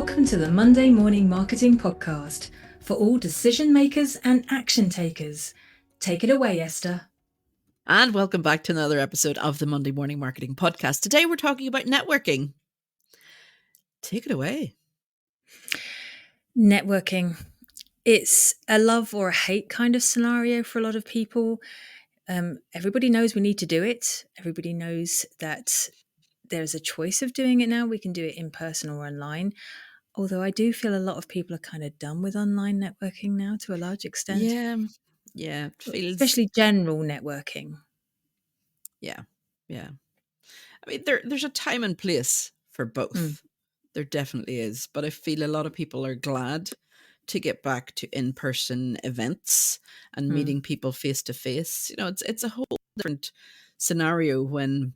Welcome to the Monday Morning Marketing Podcast for all decision makers and action takers. Take it away, Esther. And welcome back to another episode of the Monday Morning Marketing Podcast. Today we're talking about networking. Take it away. Networking. It's a love or a hate kind of scenario for a lot of people. Everybody knows we need to do it. Everybody knows that there's a choice of doing it now. We can do it in person or online. Although I do feel a lot of people are kind of done with online networking now to a large extent. Yeah, it feels... Especially general networking. Yeah. I mean, there's a time and place for both. There definitely is. But I feel a lot of people are glad to get back to in-person events and meeting people face to face. You know, it's a whole different scenario when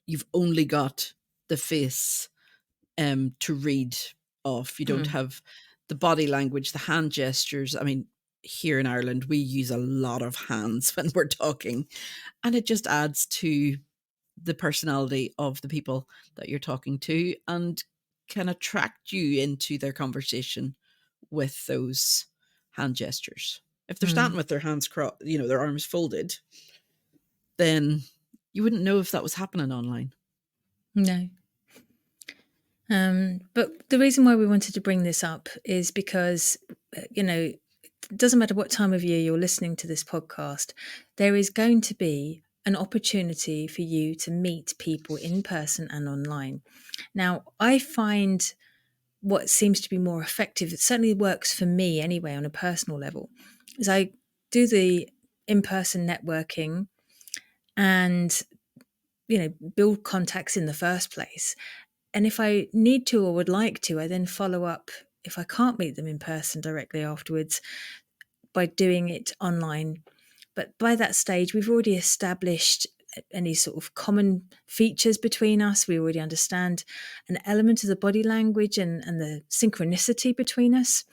you've only got the face to read off. You don't have the body language, the hand gestures. I mean, here in Ireland, we use a lot of hands when we're talking, and it just adds to the personality of the people that you're talking to and can attract you into their conversation with those hand gestures. If they're standing with their hands crossed, their arms folded, then you wouldn't know if that was happening online. No. But the reason why we wanted to bring this up is because, it doesn't matter what time of year you're listening to this podcast, there is going to be an opportunity for you to meet people in person and online. Now, I find what seems to be more effective, it certainly works for me anyway on a personal level, is I do the in-person networking and, build contacts in the first place. And if I need to or would like to, I then follow up if I can't meet them in person directly afterwards by doing it online. But by that stage, we've already established any sort of common features between us. We already understand an element of the body language and the synchronicity between us.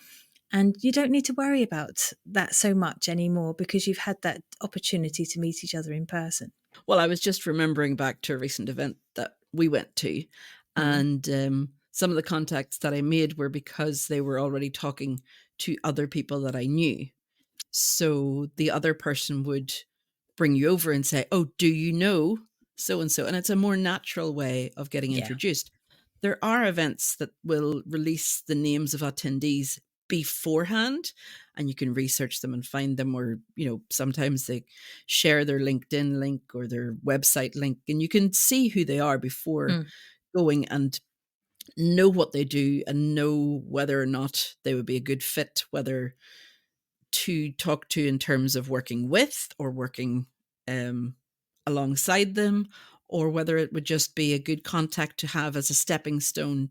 And you don't need to worry about that so much anymore because you've had that opportunity to meet each other in person. Well, I was just remembering back to a recent event that we went to, and some of the contacts that I made were because they were already talking to other people that I knew. So the other person would bring you over and say, "Oh, do you know so-and-so?" And it's a more natural way of getting introduced. There are events that will release the names of attendees beforehand, and you can research them and find them, or sometimes they share their LinkedIn link or their website link, and you can see who they are before going and know what they do and know whether or not they would be a good fit, whether to talk to in terms of working with or working alongside them, or whether it would just be a good contact to have as a stepping stone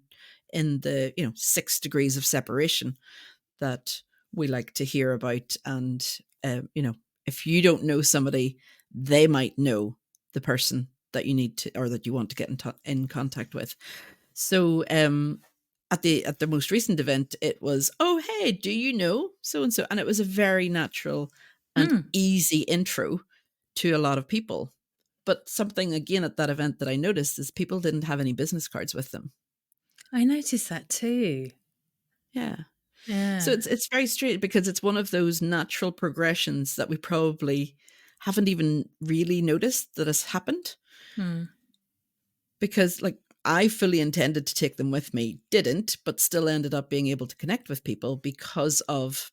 in the 6 degrees of separation that we like to hear about. And if you don't know somebody, they might know the person that you need to, or that you want to get in contact with. So at the most recent event, it was, "Oh, hey, do you know so-and-so?" And it was a very natural and easy intro to a lot of people. But something again at that event that I noticed is people didn't have any business cards with them. I noticed that too. Yeah. Yeah. So it's very strange because it's one of those natural progressions that we probably haven't even really noticed that has happened. Because I fully intended to take them with me, didn't, but still ended up being able to connect with people because of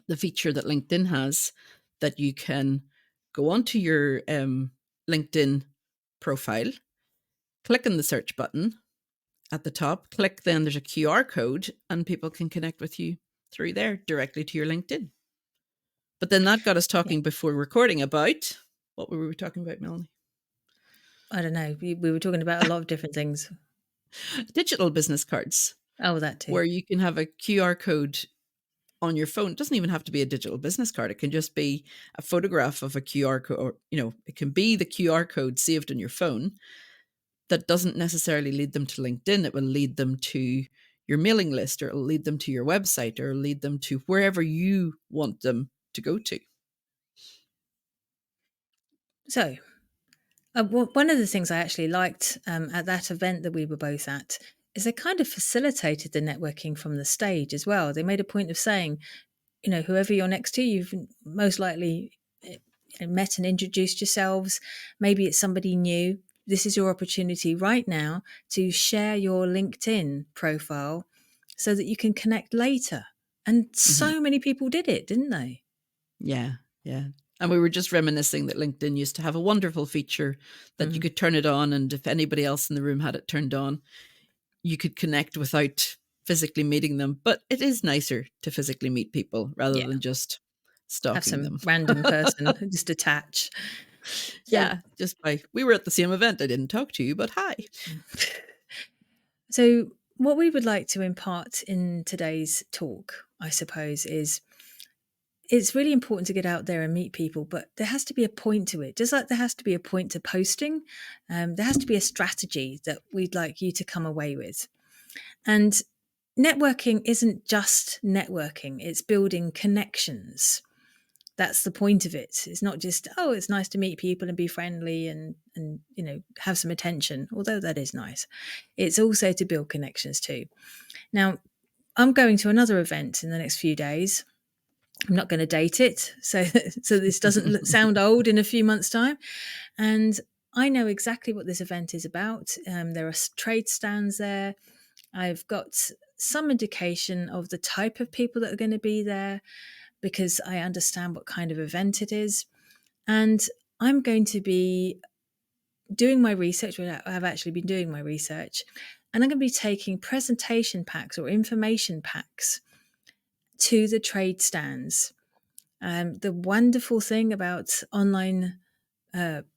the feature that LinkedIn has, that you can go onto your LinkedIn profile, click on the search button at the top, click, then there's a QR code, and people can connect with you through there directly to your LinkedIn. But then that got us talking before recording about, what were we talking about, Melanie? I don't know. We were talking about a lot of different things. Digital business cards. Oh, that too. Where you can have a QR code on your phone. It doesn't even have to be a digital business card. It can just be a photograph of a QR code, or, it can be the QR code saved on your phone that doesn't necessarily lead them to LinkedIn. It will lead them to your mailing list, or it'll lead them to your website, or lead them to wherever you want them to go to. So, one of the things I actually liked at that event that we were both at is they kind of facilitated the networking from the stage as well. They made a point of saying, whoever you're next to, you've most likely met and introduced yourselves. Maybe it's somebody new. This is your opportunity right now to share your LinkedIn profile so that you can connect later. And Mhm. so many people did it, didn't they? Yeah, yeah. And we were just reminiscing that LinkedIn used to have a wonderful feature that you Mm. could turn it on, and if anybody else in the room had it turned on, you could connect without physically meeting them. But it is nicer to physically meet people rather Yeah. than just Have stalking some them. random person just attach. So, Yeah, just by we were at the same event. I didn't talk to you, but hi. so what we would like to impart in today's talk, I suppose, is it's really important to get out there and meet people, but there has to be a point to it. Just like there has to be a point to posting, there has to be a strategy that we'd like you to come away with. And networking isn't just networking, it's building connections. That's the point of it. It's not just, oh, it's nice to meet people and be friendly and have some attention, although that is nice. It's also to build connections too. Now, I'm going to another event in the next few days. I'm not going to date it, so so this doesn't sound old in a few months' time. And I know exactly what this event is about. There are trade stands there. I've got some indication of the type of people that are going to be there because I understand what kind of event it is. And I'm going to be doing my research. I've actually been doing my research, and I'm going to be taking presentation packs or information packs to the trade stands. The wonderful thing about online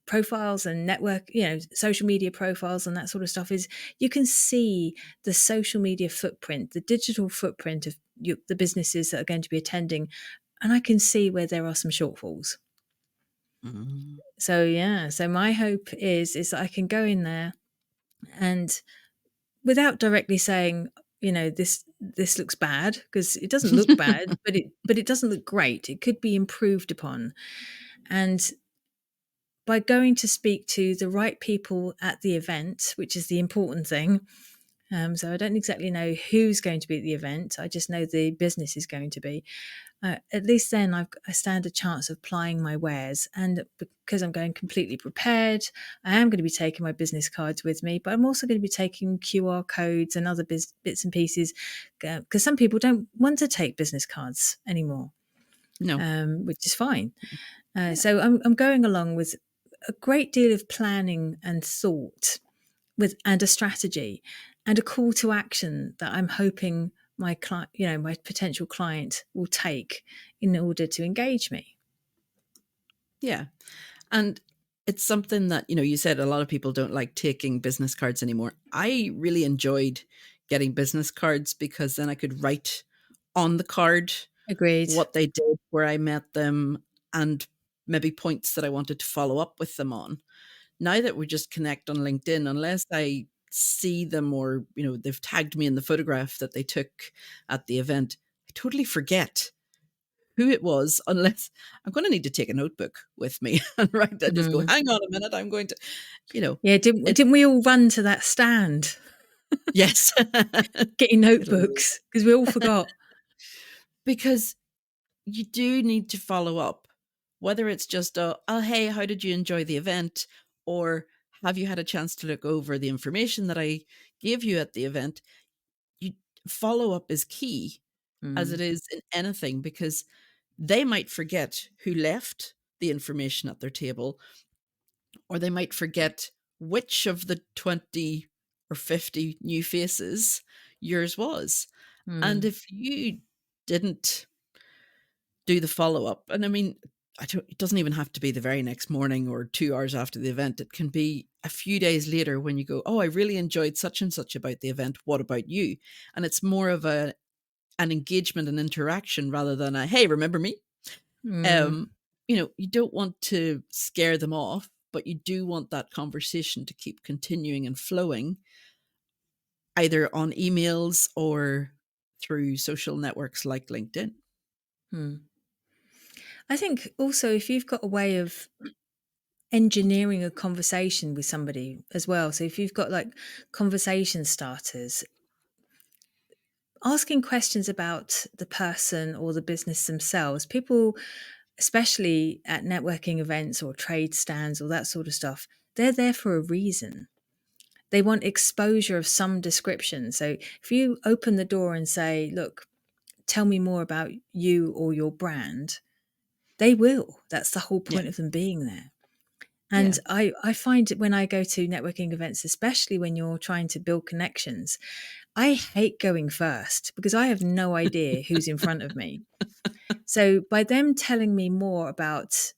profiles and network, social media profiles and that sort of stuff is you can see the social media footprint, the digital footprint of the businesses that are going to be attending. And I can see where there are some shortfalls. Mm. So yeah, so my hope is that I can go in there and without directly saying, this looks bad, because it doesn't look bad, but it doesn't look great. It could be improved upon. And by going to speak to the right people at the event, which is the important thing. So I don't exactly know who's going to be at the event. I just know the business is going to be. At least then I stand a chance of plying my wares. And because I'm going completely prepared, I am going to be taking my business cards with me, but I'm also going to be taking QR codes and other bits and pieces because some people don't want to take business cards anymore, No. which is fine. Yeah. So I'm going along with a great deal of planning and thought and a strategy and a call to action that I'm hoping my client, my potential client will take in order to engage me. Yeah. And it's something that, you said a lot of people don't like taking business cards anymore. I really enjoyed getting business cards because then I could write on the card Agreed. what they did, where I met them, and maybe points that I wanted to follow up with them on. Now that we just connect on LinkedIn, unless I see them or, they've tagged me in the photograph that they took at the event, I totally forget who it was, unless I'm going to need to take a notebook with me and write and just go, Mm. hang on a minute, I'm going to, you know, Yeah, didn't it, didn't we all run to that stand yes. getting It'll- notebooks because we all forgot? because you do need to follow up, whether it's just oh, hey, how did you enjoy the event? Or have you had a chance to look over the information that I gave you at the event? You follow up is key as it Mm. is in anything, because they might forget who left the information at their table, or they might forget which of the 20 or 50 new faces yours was. And Mm. if you didn't do the follow up, and I mean, it doesn't even have to be the very next morning or 2 hours after the event. It can be a few days later when you go, oh, I really enjoyed such and such about the event. What about you? And it's more of an engagement and interaction rather than a, hey, remember me? Mm. Um, you don't want to scare them off, but you do want that conversation to keep continuing and flowing, either on emails or through social networks like LinkedIn. Mm. I think also if you've got a way of engineering a conversation with somebody as well. So if you've got like conversation starters, asking questions about the person or the business themselves, people, especially at networking events or trade stands or that sort of stuff, they're there for a reason. They want exposure of some description. So if you open the door and say, look, tell me more about you or your brand, they will. That's the whole Yeah. point of them being there. Yeah. And I find when I go to networking events, especially when you're trying to build connections, I hate going first because I have no idea who's in front of me. So by them telling me more about,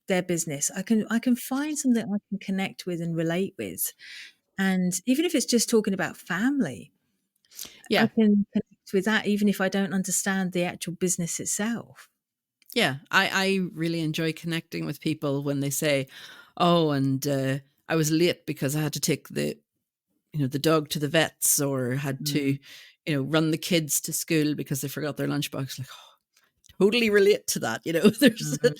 their business, I can find something I can connect with and relate with. And even if it's just talking about family, I Yeah. can connect with that even if I don't understand the actual business itself. Yeah. I really enjoy connecting with people when they say, oh, and I was late because I had to take the dog to the vets, or had to, Mm, run the kids to school because they forgot their lunchbox. Like, totally relate to that. There's mhm,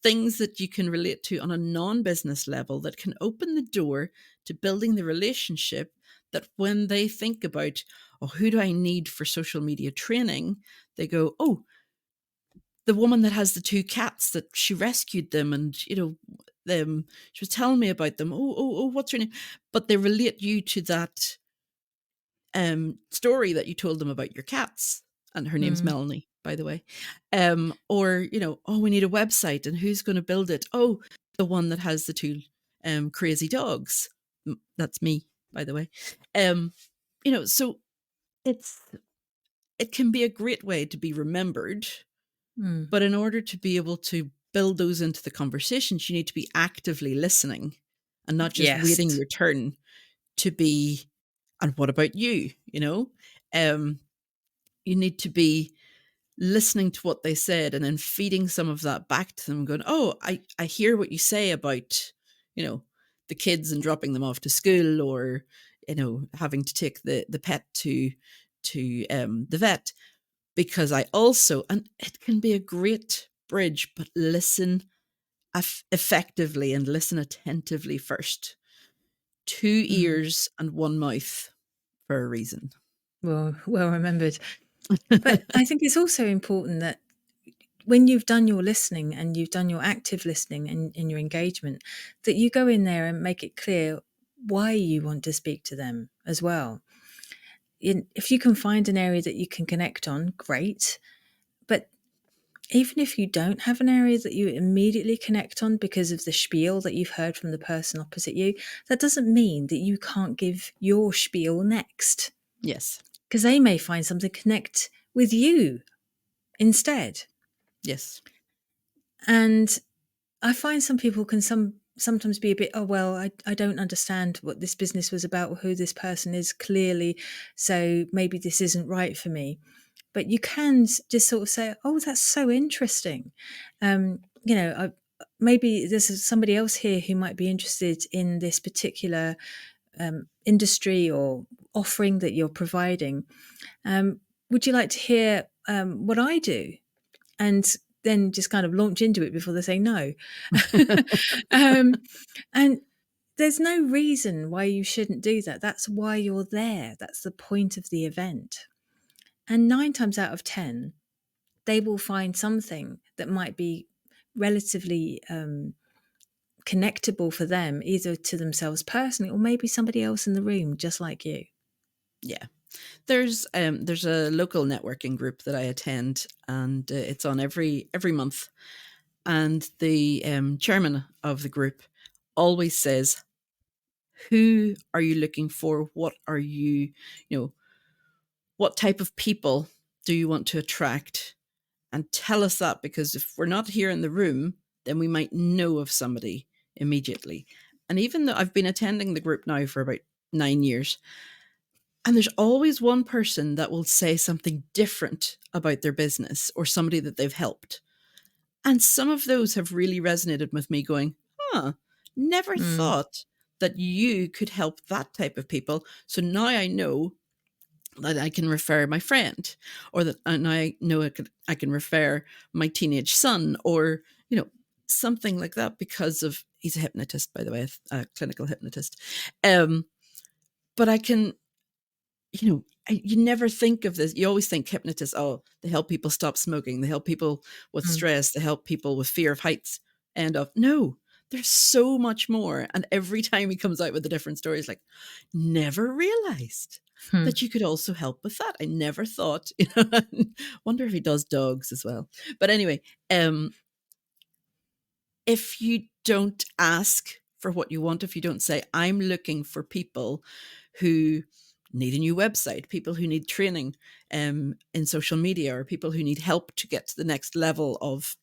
things that you can relate to on a non-business level that can open the door to building the relationship, that when they think about, oh, who do I need for social media training, they go, oh, the woman that has the two cats that she rescued them, and them, she was telling me about them. Oh, what's her name? But they relate you to that story that you told them about your cats. And her name's mm, Melanie, by the way. Or, oh, we need a website, and who's going to build it? Oh, the one that has the two crazy dogs. That's me, by the way. So it's it can be a great way to be remembered, mm. but in order to be able to build those into the conversations, you need to be actively listening and not just waiting Yes. your turn to be, and what about you? Um, you need to be listening to what they said and then feeding some of that back to them, going, oh, I hear what you say about, you know, the kids and dropping them off to school, or, having to take the pet to the vet, because I also, and it can be a great bridge, but listen effectively and listen attentively first. Two Mm. ears and one mouth for a reason. Well remembered. But I think it's also important that when you've done your listening and you've done your active listening and in your engagement, that you go in there and make it clear why you want to speak to them as well. If you can find an area that you can connect on, great. But even if you don't have an area that you immediately connect on because of the spiel that you've heard from the person opposite you, that doesn't mean that you can't give your spiel next, Yes. because they may find something to connect with you instead. Yes. And I find some people can sometimes be a bit, oh well, I don't understand what this business was about or who this person is clearly, so maybe this isn't right for me. But you can just sort of say, oh, that's so interesting. Maybe there's somebody else here who might be interested in this particular industry or offering that you're providing. Would you like to hear what I do? And then just kind of launch into it before they say no. um, and there's no reason why you shouldn't do that. That's why you're there. That's the point of the event. And 9 times out of 10, they will find something that might be relatively connectable for them, either to themselves personally or maybe somebody else in the room just like you. Yeah. There's a local networking group that I attend, and it's on every month. And the chairman of the group always says, "Who are you looking for? What are you, what type of people do you want to attract? And tell us that, because if we're not here in the room, then we might know of somebody immediately." And even though I've been attending the group now for about 9 years, and there's always one person that will say something different about their business or somebody that they've helped. And some of those have really resonated with me, going, huh, never Mm, thought that you could help that type of people. So now I know that I can refer my friend, or that and I know I can refer my teenage son, or something like that, because of he's a hypnotist, by the way, a clinical hypnotist. Um, but I can, you never think of this. You always think hypnotists, oh, they help people stop smoking, they help people with Mm, stress, they help people with fear of heights. And of no, there's so much more. And every time he comes out with a different story, it's like, never realized hmm. that you could also help with that. I never thought, wonder if he does dogs as well. But anyway, um, if you don't ask for what you want, if you don't say, I'm looking for people who need a new website, people who need training in social media, or people who need help to get to the next level of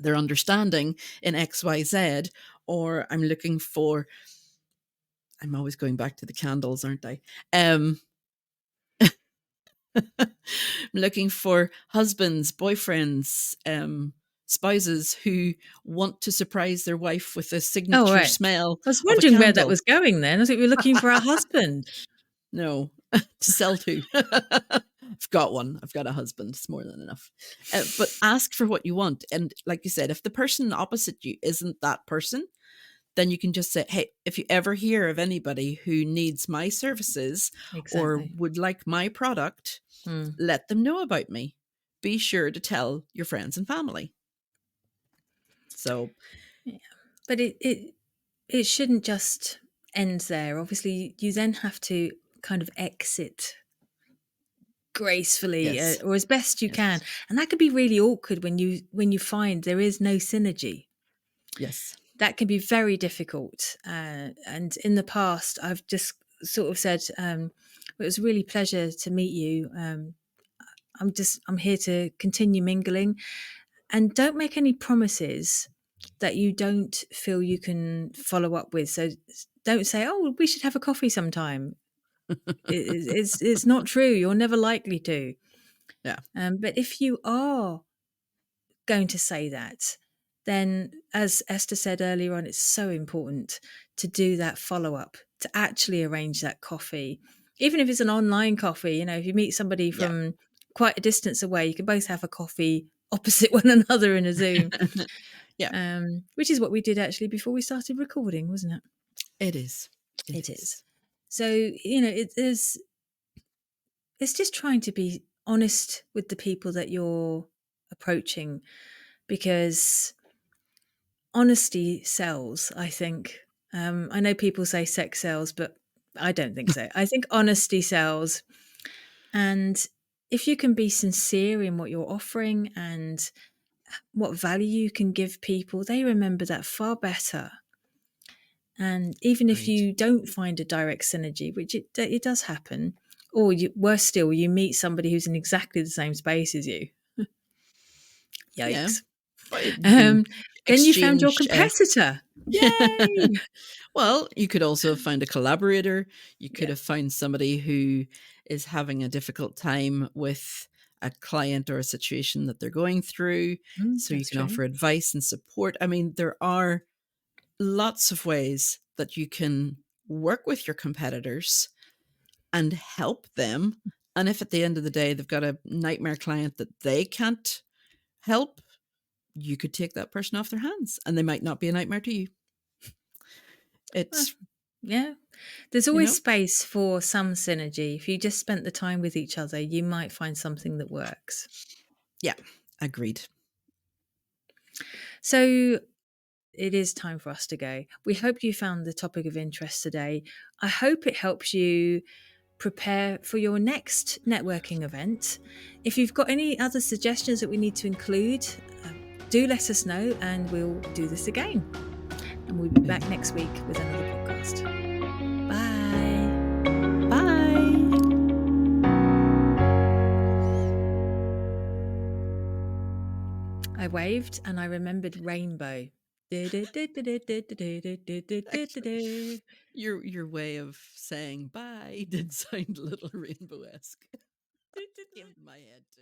their understanding in XYZ, or I'm looking for, I'm always going back to the candles, aren't I? I'm looking for husbands, boyfriends, spouses who want to surprise their wife with a Oh, signature right. smell I was of a wondering where that candle. was going then. I thought you were looking for a husband. No, to sell to. I've got one. I've got a husband. It's more than enough. But ask for what you want. And like you said, if the person opposite you isn't that person, then you can just say, hey, if you ever hear of anybody who needs my services or Exactly. would like my product, Mm. let them know about me. Be sure to tell your friends and family. So, Yeah. But it shouldn't just end there. Obviously, you then have to kind of exit gracefully, yes, or as best you can, yes, and that could be really awkward when you find there is no synergy. yes. That can be very difficult. And in the past, I've just sort of said, it was really pleasure to meet you. I'm here to continue mingling, and don't make any promises that you don't feel you can follow up with. So don't say, "Oh, we should have a coffee sometime." It's not true. You're never likely to. Yeah, But if you are going to say that, then as Esther said earlier on, it's so important to do that follow up, to actually arrange that coffee, even if it's an online coffee. If you meet somebody yeah, from quite a distance away, you can both have a coffee opposite one another in a Zoom, yeah. which is what we did actually before we started recording, wasn't it? It is. It It is. is. So, it's just trying to be honest with the people that you're approaching, because honesty sells, I think. I know people say sex sells, but I don't think so. I think honesty sells. And if you can be sincere in what you're offering and what value you can give people, they remember that far better. And even if Agreed. you don't find a direct synergy, which it does happen, or worse still, you meet somebody who's in exactly the same space as you. Yeah, Yikes. but you can Um, then you found your exchange. competitor. Yay! Well, you could also have found a collaborator. You could Yeah. have found somebody who is having a difficult time with a client or a situation that they're going through. So you That's can true. offer advice and support. I mean, there are lots of ways that you can work with your competitors and help them. And if at the end of the day they've got a nightmare client that they can't help, you could take that person off their hands and they might not be a nightmare to you. Well, It's, yeah. There's you always know, space for some synergy. If you just spent the time with each other, you might find something that works. yeah, agreed. So it is time for us to go. We hope you found the topic of interest today. I hope it helps you prepare for your next networking event. If you've got any other suggestions that we need to include, do let us know and we'll do this again. And we'll be back next week with another podcast. Bye. Bye. I waved and I remembered rainbow. Actually, your way of saying bye did sound a little rainbow-esque. Came to my head too.